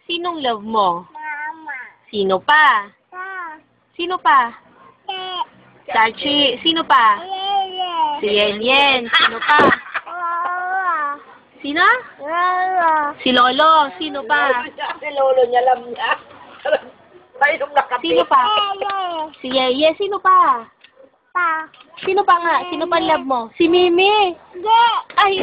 Sinong love mo? Mama. Sino pa? Pa. Sino pa? Te. Si Archie. Sino pa? Lele. Si Yen. Sino pa? Lola. Sino? Lola. Si Lolo. Sino pa? Si Lolo niya alam niya. Tayo nung nakapit. Sino pa? Lele. Si Yeye. Sino pa? Pa. Sino pa nga? Sino pa love mo? Si Mimi. Ge. Ay,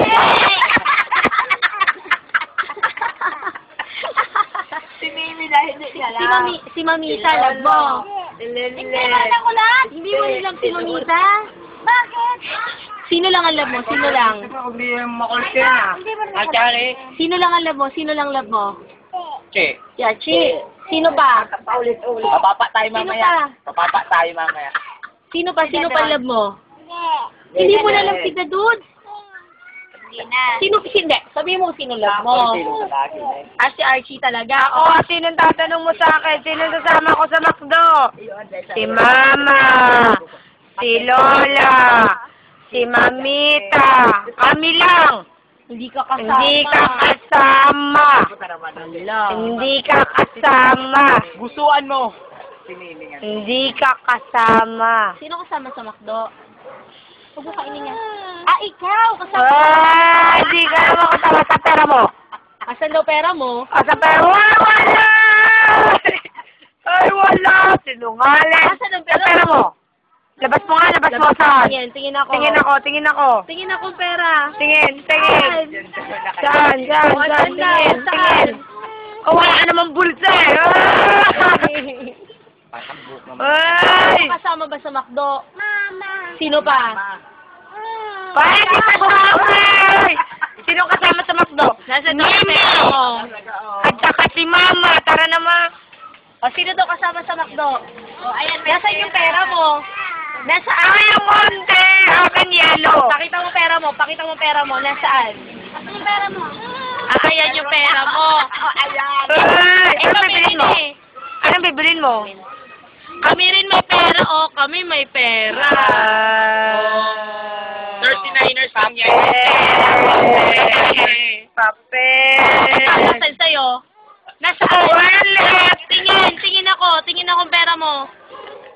Si Mimi dahil hindi niya alam. si Mamita love mo. Hindi ko lang. Hindi mo nilang si Mamita? Bakit? Sino lang ang love mo? Sino lang? Hindi makulsin ah. Hindi mo At Chari? Sino lang ang love mo? Sino lang love mo? Che. Si Archie. Sino pa? Paulit-ulit. Papapa tayo Sino mamaya. pa? Papapa tayo mamaya. Sino pa? Sino pa love mo? Ge. Hindi mo na lang si Dudes. Hindi na. Hindi. Sabihin mo sino love mo. Sino sa lagi na eh. Ah, si Archie talaga. Ako, sinong tatanong mo sa akin? Sino sasama ko sa McDo? Si Mama, si Lola, si Mamita. Kami lang. Hindi ka kasama. Hindi ka kasama. Hindi ka kasama. Gustuan mo. Si Mimi nga. Hindi ka kasama. Sino kasama sa McDo? Huwag mo kainin niya. Ah, ikaw! Kasama. Hindi ka naman kasama sa pera mo. Asan daw pera mo? Sa pera mo, wala! Ay, wala! Sinungaling. Asan ang Sa pera mo. Labas mo nga, labas mo saan? Tingin ako. Tingin ako, tingin ako. Tingin ako pera. Tingin, tingin. Saan, saan, saan, tingin, tingin. Oh, wala ka namang bulsa eh. Ay! Kasama ba sa McDo? Mama. Sino pa? Bakit ka kasama? Sino kasama sa McDo? Nasa daw ang pera mo. At saka si Mama, tara naman. O, sino daw kasama sa McDo? O, ayan. Nasaan yung pera mo? Nasaan? Ay, yung konti! Akin yellow. Pakita mo pera mo. Pakita mo pera mo. Nasaan? Ano yung pera mo? Ah, ayan yung pera mo. Ayan. Ay, Ito anong bibilin mo? eh. Anong bibilin mo? Kami rin may pera. O, kami may pera. 39ers lang yan. Papel. Nasaan sa'yo? Nasaan? Wala. Tingin ako. Tingin akong pera mo.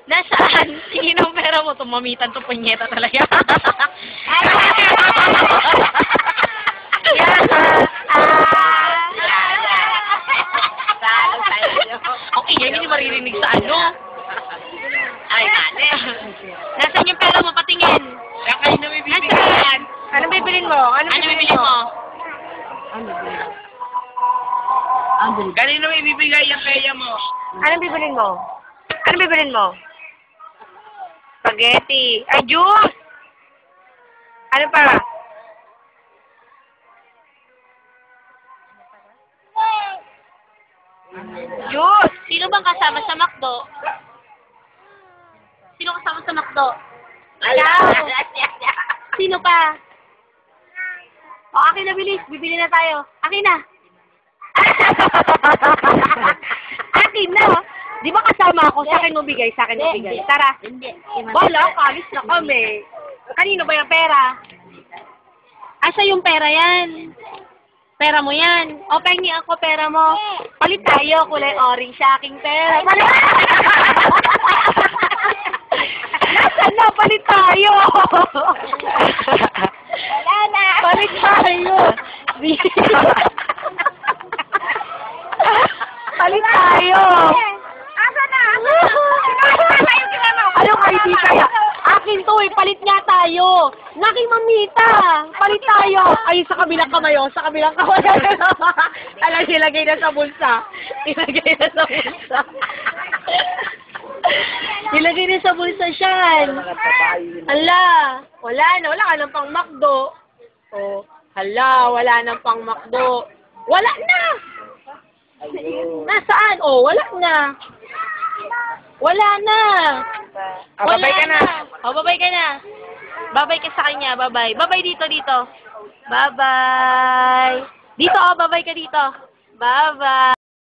Nasaan? Tingin ang pera mo. Tumamitan to punyeta talaga. Okay, yan hindi maririnig sa ano. Ay, ane. Nasaan yung pera mo? Patingin. Kaya kayo na may bibigyan. Nasaan? Anong bibilin mo? Ano bibili mo? Kanino may bibigay yung kaya mo? Anong bibilin mo? Anong bibilin mo? Spaghetti. Ay, juice! Ano pa? Juice! Sino bang kasama sa McDo? Sino kasama sa McDo? Ikaw! Sino pa? O, akin na bilis. Bibili na tayo. Akin na. Akin na. Di ba kasama ako? Sa akin mo bigay. Sa akin mo bigay. Tara. Wala, kalis na kami. Kanino ba yung pera? Asa yung pera yan? Pera mo yan. O, pengi ako pera mo. Palit tayo. Kulay orange sa aking pera. Palit. Nasaan na? Palit tayo. Wala na. Palit tayo. Palit tayo. Asa na? Anong ID kaya? Akin to eh. Palit nga tayo. Naking mamita. Palit tayo. Ay, sa kabilang kamay oh. Sa kabilang kamay. Alam, ilagay na sa bulsa. Ilagay na sa bulsa. Ilagay na sa bulsa siyan. Hala. Wala na. Wala ka nang pang McDo. Oh. Hala. Wala nang pang McDo. Wala na. Nasaan? Oh, wala na. Wala na. O, babay ka na. O, babay ka na. Babay ka sa kanya. Babay. Babay dito, dito. Babay. Dito, oh, babay ka dito. Babay.